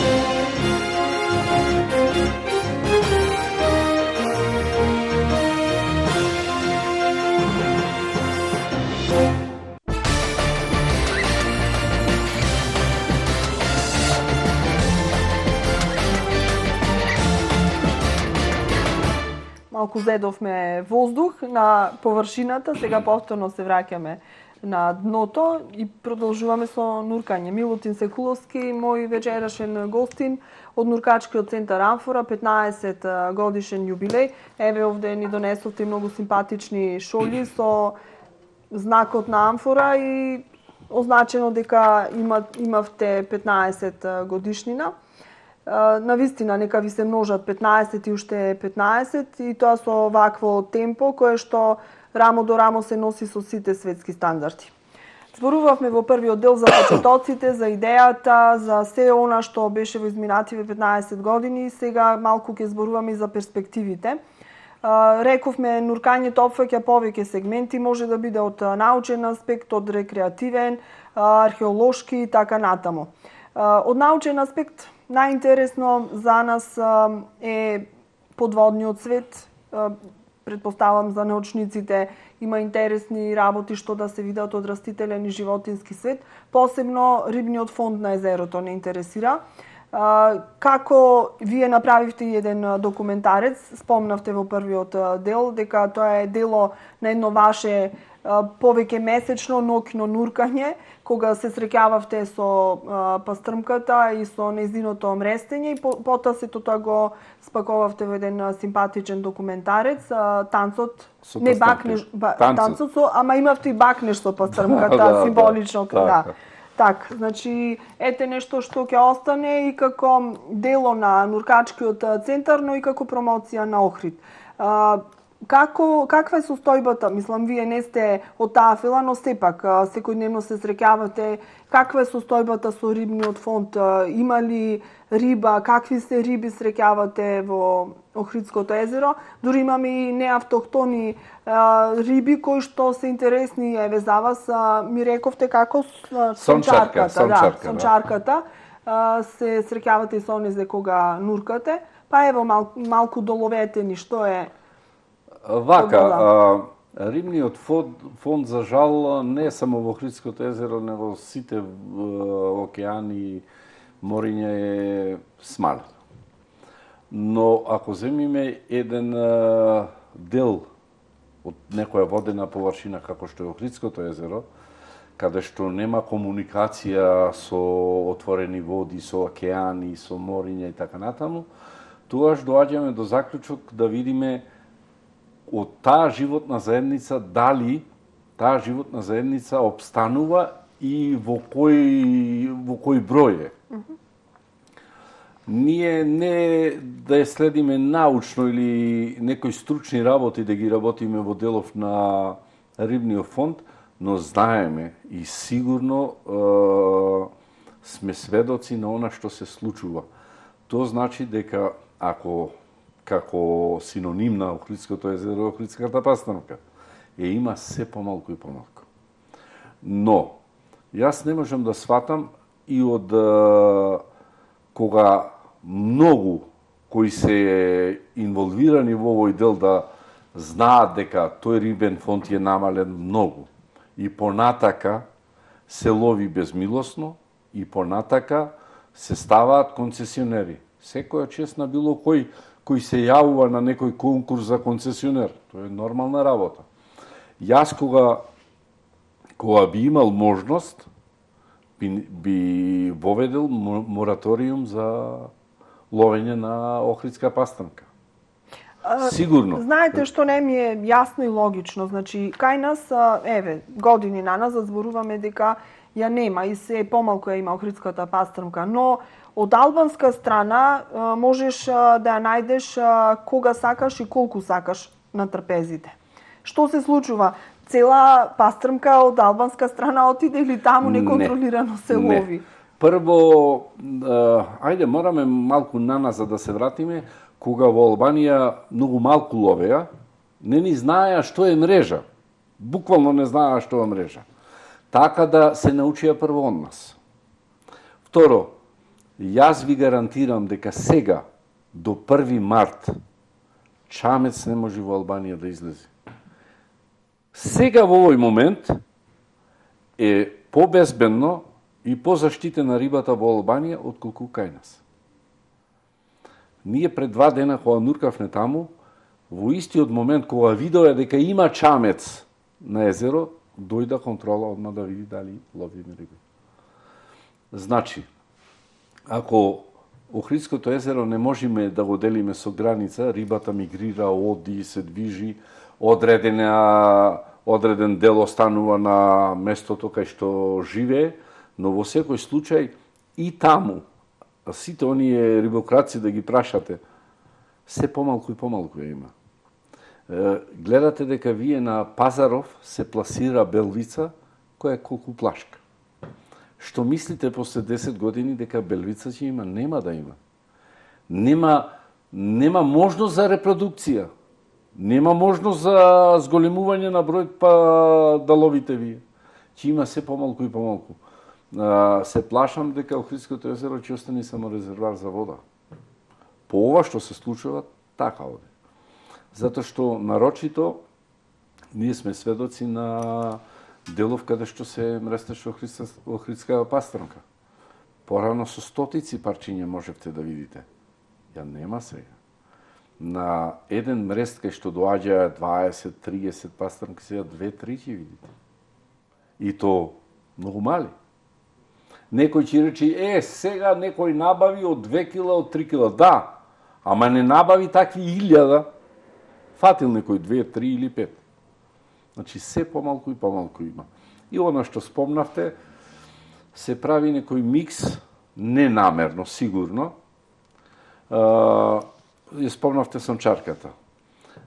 Малку зедовме воздух на површината, сега повторно се враќаме на дното и продолжуваме со нуркање. Милутин Секуловски, мој вечерашен гостин од нуркачкиот центар Амфора, 15 годишен јубилеј. Еве овде ни донесовте многу симпатични шолји со знакот на Амфора и означено дека имавте 15 годишнина. Навистина, нека ви се множат 15 и уште 15 и тоа со вакво темпо кое што рамо до рамо се носи со сите светски стандарди. Зборувавме во првиот дел за почетоците, за идејата, за се она што беше во изминативе 15 години и сега малку ќе зборуваме и за перспективите. Рековме, нуркањето опфаќа повеќе сегменти, може да биде од научен аспект, од рекреативен, археолошки и така натаму. Од научен аспект најинтересно за нас е подводниот свет. Предпоставам за научниците има интересни работи што да се видат од растителен и животински свет. Посебно рибниот фонд на езерото не интересира. Како вие направивте еден документарец, спомнавте во првиот дел дека тоа е дело на едно ваше повеќе месечно ноќно нуркање, кога се среќававте со пастрмката и со нејзиното мрестење и потоа сето тоа го спаковавте во еден симпатичен документарец, танцот, не бакнеш, танцот со, ама имавте и бакнеш со пастрмката, символично, да. Так, значи, ете нешто што ќе остане и како дело на нуркачкиот центар, но и како промоција на Охрид. Каква е состојбата? Мислам, вие не сте од таа фила, но сепак секојдневно се среќавате. Каква е состојбата со рибниот фонд? Има ли риба? Какви се риби среќавате во Охридското езеро? Дури имаме и неавтохтони риби кои што се интересни. Еве за вас ми рековте како сончарката. Се среќавате и со онези кога нуркате. Па ево малку доловете ни што е.
Вака, рибниот фонд за жал не е само во Охридското езеро, него во сите океани и мориња е смален. Но ако земиме еден дел од некоја водена површина како што е Охридското езеро, каде што нема комуникација со отворени води, со океани, со мориња и така натаму, тогаш доаѓаме до заклучок да видиме од таа животна заедница дали таа животна заедница обстанува и во кој број е. Ние не да ја следиме научно или некои стручни работи да ги работиме во делов на рибниот фонд, но знаеме и сигурно сме сведоци на она што се случува. Тоа значи дека ако како синоним на Охридското езеро, Охридската пастрмка, има се помалку и помалку. Но, јас не можам да сватам и од кога многу кои се инволвирани во овој дел да знаат дека тој рибен фонд е намален многу. И понатака се лови безмилосно и понатака се ставаат концесионери. Секоја чест на било кој се јавува на некој конкурс за концесионер. Тоа е нормална работа. Јас кога би имал можност, би воведел мораториум за ловење на Охридска пастрмка. Сигурно.
Знаете што не ми е јасно и логично. Значи, кај нас, години на нас, зборуваме дека ја нема и се помалку ја има Охридската пастрмка, но од албанска страна можеш да ја најдеш кога сакаш и колку сакаш на трпезите. Што се случува? Цела пастрмка од албанска страна отиде или таму неконтролирано се лови?
Прво, ајде мораме малку наназад да се вратиме, кога во Албанија многу малку ловеа, не ни знаеа што е мрежа. Буквално не знаеа што е мрежа. Така да се научија прво од нас. Второ, јас ви гарантирам дека сега, до 1 март, чамец не може во Албанија да излезе. Сега во овој момент е побезбедно и позаштитена рибата во Албанија отколку кај нас. Ние пред 2 дена кога нуркавме таму, во истиот момент кога видове дека има чамец на езеро, дојда контрола одма да види дали ловиме риби. Значи, ако Охридското езеро не можеме да го делиме со граница, рибата мигрира, оди, се движи, одреден дел останува на местото кај што живее, но во секој случај и таму, сите оние рибокраци да ги прашате, се помалку и помалку ја има. Гледате дека вие на Пазаров се пласира белвица која е колку плашка. Што мислите после 10 години дека белвица ќе има? Нема да има. Нема можност за репродукција. Нема можност за зголемување на број па да ловите вие. Ќе има се помалку и помалку. Се плашам дека Охридското езеро ќе остане само резервар за вода. По ова што се случува, така оде. Затоа што нарочито ние сме сведоци на делов каде што се мрестеше Охридска пастрмка. Порано со стотици парчиња можевте да видите. Ја нема сега. На еден мрест кај што доаѓа 20-30 пастрмки, сега 2-3 ќе видите. И то многу мали. Некој ќе рече, сега некој набави од 2 кила, од 3 кила. Да, ама не набави такви 1000. Фатил некој 2, 3 или 5. Значи, се помалку и помалку има. И оно што спомнавте, се прави некој микс, ненамерно, сигурно. Ја спомнавте сончарката.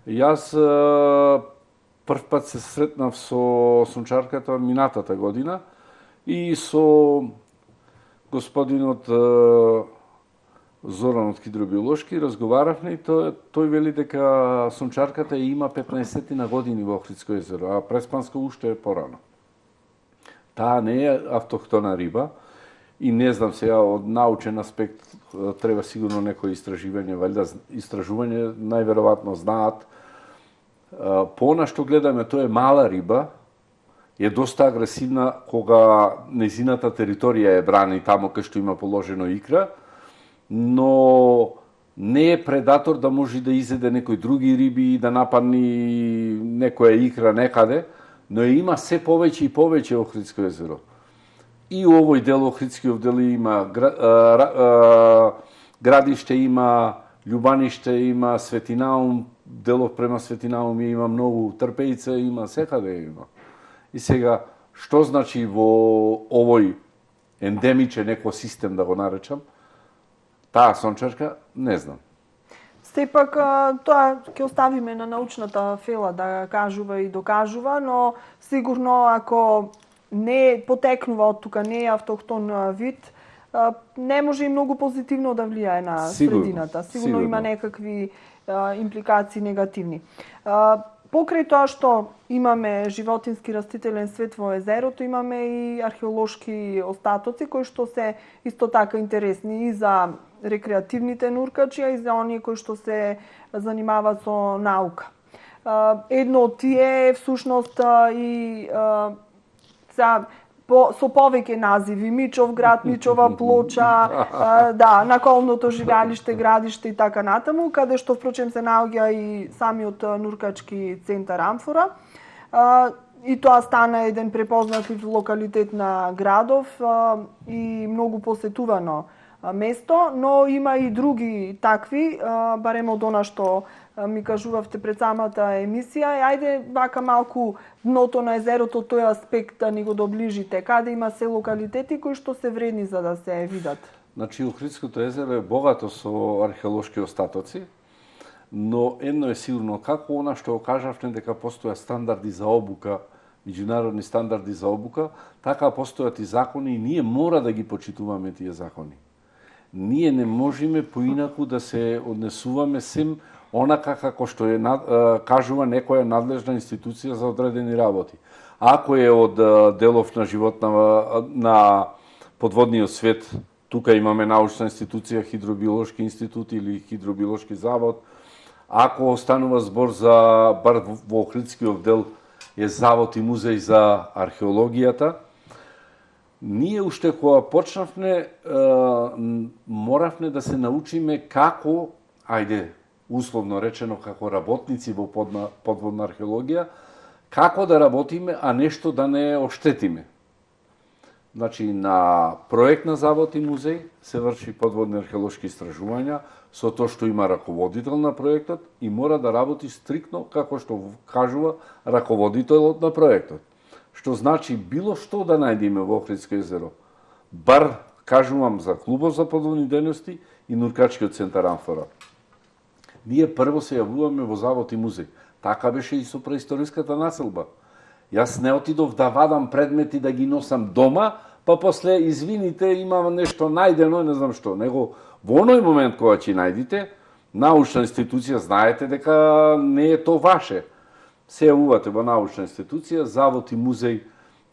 Јас прв пат се сретнав со сончарката минатата година и со господинот Зоран од хидробиолошки разговаравме и тој вели дека сончарката има 15 на години во Охридско езеро, а Преспанска уште е порано. Таа не е автохтона риба и не знам сега од научен аспект треба сигурно некои истражување, истражување најверојатно знаат. По она што гледаме, тоа е мала риба, е доста агресивна кога незината територија е брани таму кај што има положено икра, но не е предатор да може да изеде некои други риби и да нападни некоја икра некаде, но има се повеќе и повеќе Охридско езеро. И у овој дел, Охридскиот дел има градиште, има Љубаниште, има Светинаум, делов према Светинаум има многу, Трпејица има, секаде има. И сега, што значи во овој ендемичен екосистем, да го наречам, таа сончарка, не знам.
Сепак, тоа ќе оставиме на научната фела да кажува и докажува, но сигурно ако не потекнува од тука, не е автохтон вид, не може и многу позитивно да влијае на средината. Сигурно има некакви импликации негативни. Покрај тоа што имаме животински растителен свет во езерото, имаме и археолошки остатоци кои што се исто така интересни и за рекреативните нуркачи, а и за оние кои што се занимаваат со наука. Едно од тие е всушност и со повеќе називи, Мичов град, Мичова плоча, да, наколното живеалиште, градиште и така натаму, каде што впрочем се наоѓа и самиот нуркачки центар Амфора. И тоа стана еден препознатлив локалитет на градов и многу посетувано место, но има и други такви, барем од она што ми кажувавте пред самата емисија. Ајде вака малку дното на езерото, тој аспект да ни го доближите. Каде има се локалитети кои што се вредни за да се видат?
Значи, Охридското езеро е богато со археолошки остатоци, но едно е сигурно, како она што кажавте дека постоја стандарди за обука, меѓународни стандарди за обука, така постојат и закони и ние мора да ги почитуваме тие закони. Ние не можеме поинаку да се однесуваме сем онака како што е кажува некоја надлежна институција за одредени работи. Ако е од делов на живот на подводниот свет, тука имаме научна институција, хидробиолошки институт или хидробиолошки завод. Ако останува збор за бар во Охридскиот дел е завод и музеј за археологијата, ние уште кога почнавме, моравме да се научиме како, ајде, условно речено, како работници во подводна археологија, како да работиме, а нешто да не оштетиме. Значи, на проект на завод и музеј се врши подводни археолошки истражувања, со тоа што има раководител на проектот и мора да работи стрикно како што кажува раководителот на проектот. Што значи било што да најдеме во Охридско езеро. Бар, кажувам, за клубот за подводни дејности и нуркачкиот центар Амфора. Ние прво се јавуваме во завод и музеј. Така беше и со преисториската населба. Јас не отидов да вадам предмети да ги носам дома, па после, извините, имам нешто најдено, не знам што. Него во оној момент кога ќе најдите, научна институција, знаете дека не е то ваше. Се јавувате во научна институција, завод и музеј,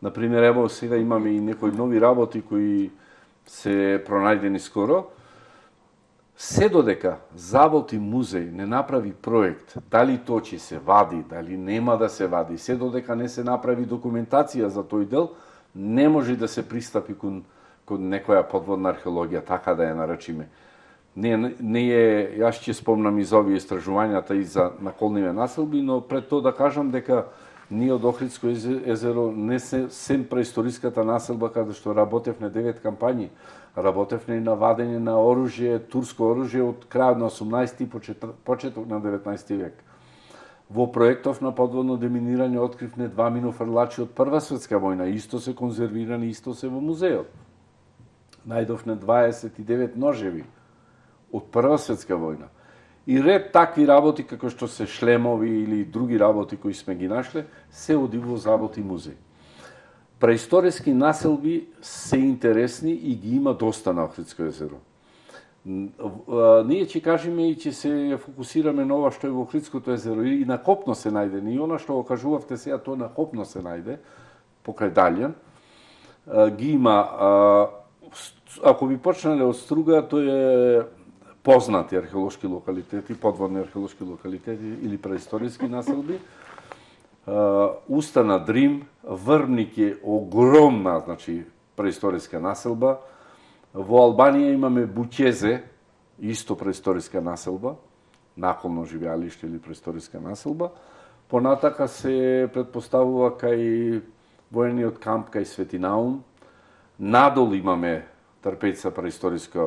например, ево сега имаме и некои нови работи кои се пронајдени скоро. Се додека завод и музеј не направи проект, дали тоа ќе се вади, дали нема да се вади, се додека не се направи документација за тој дел, не може да се пристапи кон некоја подводна археологија, така да ја наречиме. Јас ќе спомнам и за овие истражувањата и за наколниве населби, но пред тоа да кажам дека ние од Охридско езеро не се сем преисториската населба каде што работевме 9 кампањи, работевме и на вадење на оружје, турско оружје од крајот на 18 и почеток на 19 век. Во проектов на подводно деминирање откривме 2 минофрлачи од Прва светска војна, исто се конзервирани, исто се во музеот. Најдовме 29 ножеви од Прва светска војна. И ред такви работи како што се шлемови или други работи кои сме ги нашле, се оди во завод и музеј. Преисториски населби се интересни и ги има доста на Охридско езеро. Ние ќе кажеме и ќе се фокусираме на ова што е во Охридското езеро и на копно се најде. И она што го кажувавте сега, тоа на копно се најде, покрај Далјан. Ги има, ако би почнале од Струга, тоа е познати археолошки локалитети, подводни археолошки локалитети или преисториски населби. Уста на Дрим, Врбник е огромна, значи, преисториска населба. Во Албанија имаме Буќезе, исто преисториска населба, наколно живеалиште или преисториска населба. Понатака се предпоставува кај воениот камп кај Свети Наум. Надол имаме Трпејца преисториска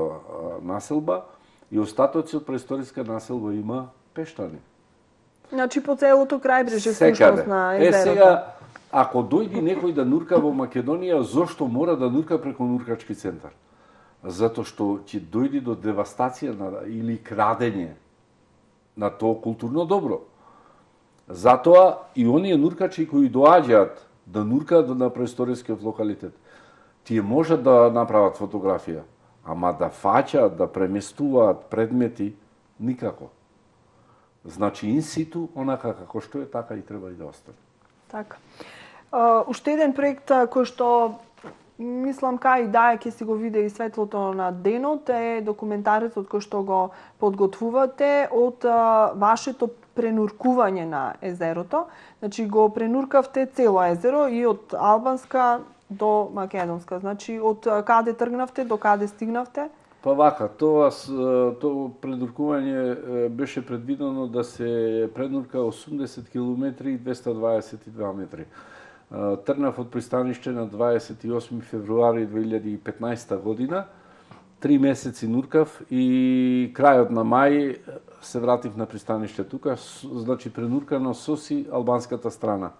населба и остатоци од преисториска населба има Пештани.
Значи по целото крајбрежје всушност на езерото.
Сега, ако дојди некој да нурка во Македонија, зошто мора да нурка преку нуркачки центар? Затоа што ќе дојди до девастација или крадење на тоа културно добро. Затоа и оние нуркачи кои доаѓаат да нуркаат на преисторискиот локалитет, тие можат да направат фотографија, ама да фаќаат, да преместуваат предмети, никако. Значи, инситу, онака како што е, така и треба и да остане.
Така. Уште еден проект кој што мислам кај Даја ќе си го види и светлото на денот е документарецот кој што го подготвувате од вашето пренуркување на езерото. Значи го пренуркавте цело езеро и од албанска до македонска. Значи од каде тргнавте до каде стигнавте?
Па вака, тоа пренуркување беше предвидено да се пренурка 80 км и 222 метри. Тргнав од пристаниште на 28 февруари 2015 година. 3 месеци нуркав и крајот на мај се вратив на пристаниште тука, значи пренуркано со си албанската страна.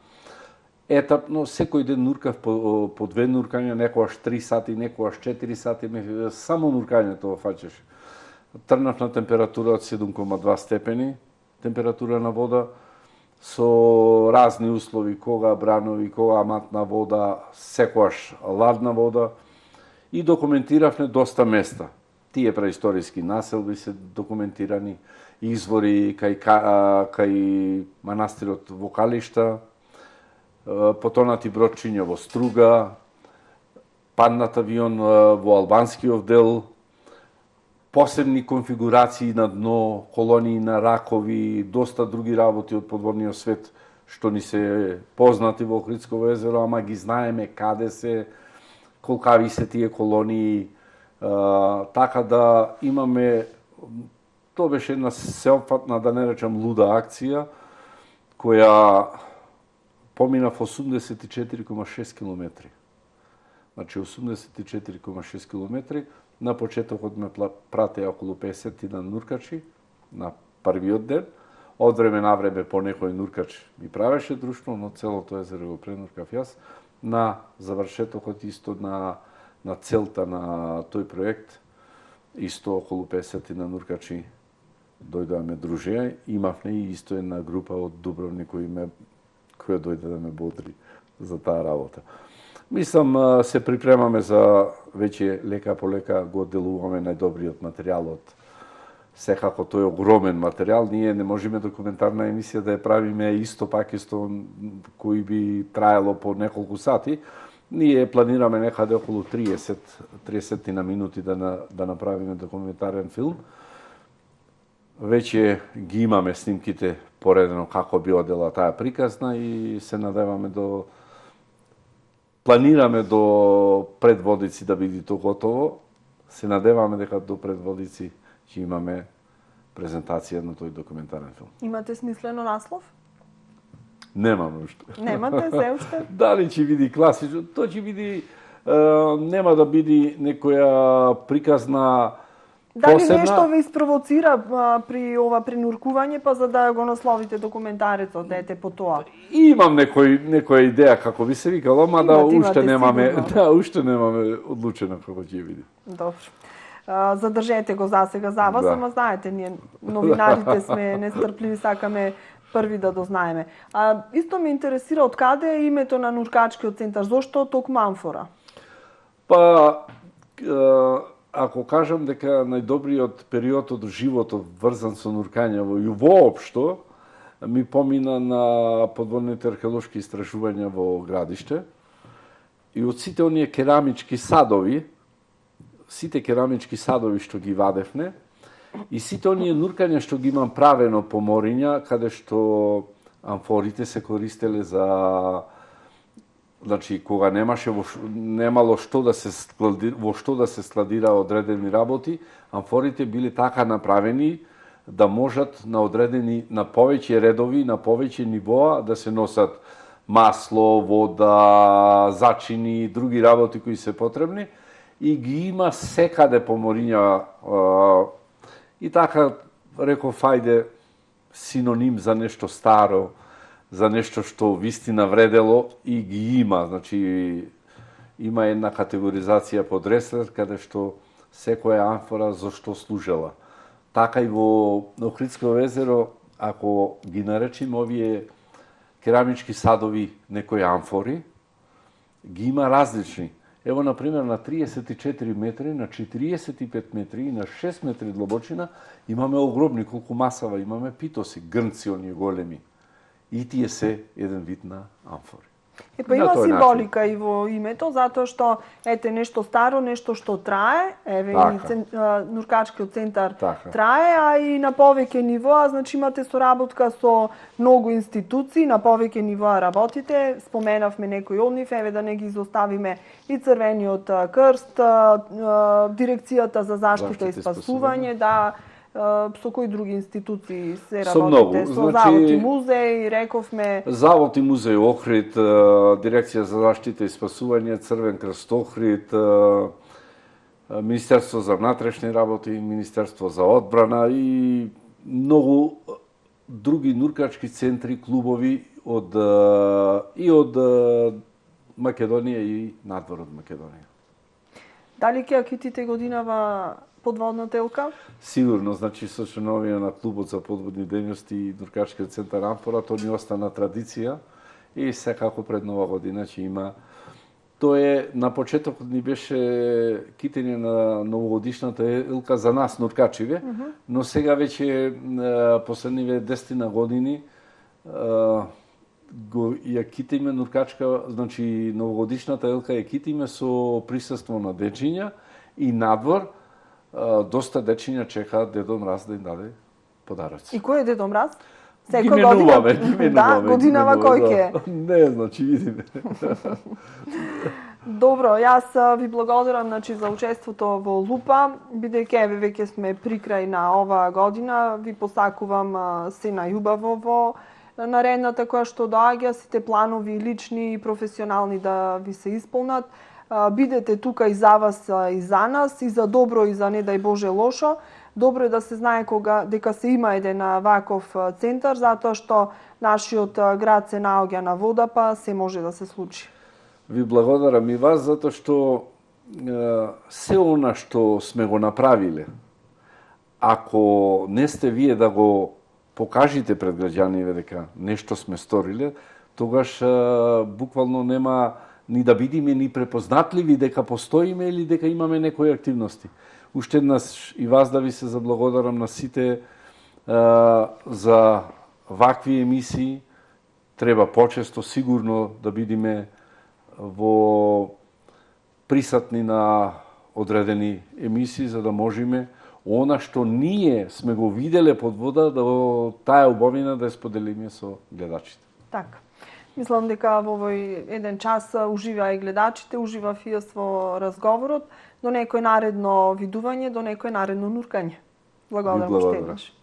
Етапно, секој ден нуркав по две нуркања, некојаш 3 сати, некојаш 4 сати, само нуркањето фаќаш. Тргнав на температура од 7,2 степени, температура на вода, со разни услови, кога бранови, кога матна вода, секојаш ладна вода, и документиравме доста места. Тие преисториски населби се документирани, извори кај манастирот во Калишта, потонати бродчиња во Струга, паднат авион во албанскиот дел, посебни конфигурации на дно, колонии на ракови, доста други работи од подводниот свет што ни се познати во Охридско езеро, ама ги знаеме каде се, колкави се тие колонии, така да имаме, тоа беше една сеопфатна, да не речам луда акција, која помина в 84,6 км. Значи 84,6 км. На почетокот ме пратеа околу 50 на нуркачи на првиот ден. Од време на време по некој нуркач ми правеше друштво, но целото езеро го пренуркав јас. На завршетокот исто на целта на тој проект, исто околу 50 на нуркачи дојдоа ме дружеа. Имавме и исто една група од Дубровник која дојде да ме бодри за таа работа. Мислам, се припремаме за веќе лека по лека го делуваме најдобриот материјал од секако тој огромен материјал. Ние не можеме документарна емисија да ја правиме исто кој би траело по неколку сати. Ние планираме некаде околу 30 на минути да направиме документарен филм. Веќе ги имаме снимките поредено како би одела таа приказна и се надеваме планираме до предводици да биде тоа готово. Се надеваме дека до предводици ќе имаме презентација на тој документарен филм.
Имате смислено наслов?
Немам уште.
Немате се уште?
Дали ќе биде класично? Тоа ќе биде нема да биде некоја приказна
Дали
посебна.
нешто ве испровоцира при ова пренуркување, па за да го насловите документарецот, дете по тоа?
Имам некоја идеја како би се викало, ама уште немаме одлучено како ќе биде.
Добро. задржете го за сега за вас, ама знаете, ние новинарите сме нестрпливи, сакаме први да дознаеме. Исто ме интересира од каде е името на нуркачкиот центар, зошто токму амфора?
Па, ако кажам дека најдобриот период од животот врзан со нуркањево и воопшто, ми помина на подводните археолошки истражувања во градиште. И од сите оние керамички садови, што ги вадевме, и сите оние нуркања што ги имам правено по мориња, каде што амфорите се користеле за... Значи, кога немало што да се складира одредени работи, амфорите били така направени да можат на повеќе редови, на повеќе нивоа да се носат масло, вода, зачини и други работи кои се потребни, и ги има секаде по мориња. И така, реков, ајде, синоним за нешто старо, за нешто што вистина вредело, и ги има. Значи, има една категоризација под ресер, каде што секоја амфора за што служела. Така и во Охридско езеро, ако ги наречим овие керамички садови некои амфори, ги има различни. Ево, например, на 34 метри, на 45 метри и на 6 метри длабочина имаме огромни, колку масава, имаме питоси, грнци оние големи. И тие се еден вид на амфори.
Па има символика и во името, затоа што ете нешто старо, нешто што трае, еве и нуркачкиот центар трае, а и на повеќе нивоа, значи имате соработка со многу институции, на повеќе нивоа работите, споменавме некои од нив, еве да не ги изоставиме и Црвениот крст, дирекцијата за заштита и спасување, со кои други институции се работите? Со Завод и музеј, рековме...
Завод и музеј Охрид, Дирекција за заштита и спасување, Црвен крст Охрид, Министерство за внатрешни работи, Министерство за одбрана и многу други нуркачки центри, клубови од Македонија и надвор од Македонија.
Дали ќе ја китите годинава подводната елка?
Сигурно, значи со членовија на клубот за подводни дејности и нуркачкиот центар Амфора, тоа ни остана традиција и секако пред нова година ќе има. Тоа е, на почетокот ни беше китење на новогодишната елка за нас нуркачиве, но сега веќе последниве 10 години ја китиме нуркачка, значи новогодишната елка ја китиме со присуство на дечиња и надвор. Доста дечиња чекаат Дедо Мраз да им даде подароци.
И кој е Дедо Мраз?
Ги менуваме.
Да, годинава кој ќе?
Не, значи видиме.
Добро, јас ви благодарам за учеството во Лупа, бидејќи еве веќе сме при крај на оваа година, ви посакувам се најубаво во наредната која што доаѓа, сите планови лични и професионални да ви се исполнат. Бидете тука и за вас и за нас, и за добро и за не дај Боже лошо. Добро е да се знае дека се има еден ваков центар, затоа што нашиот град се наоѓа на вода, па се може да се случи.
Ви благодарам и вас, затоа што се она што сме го направиле, ако не сте вие да го покажите пред граѓаните дека нешто сме сториле, тогаш буквално нема ни да бидиме ни препознатливи дека постоиме или дека имаме некои активности. Уште еднаш и вас да ви се заблагодарам на сите за вакви емисии. Треба почесто сигурно да бидиме во присатни на одредени емисии за да можеме она што ние сме го виделе под вода, да таа убавина да ја споделиме со гледачите.
Така. Мислам дека во овој еден час ужива и гледачите, ужива и јас во разговорот, до некој наредно видување, до некој наредно нуркање. Благодарам уште еднаш.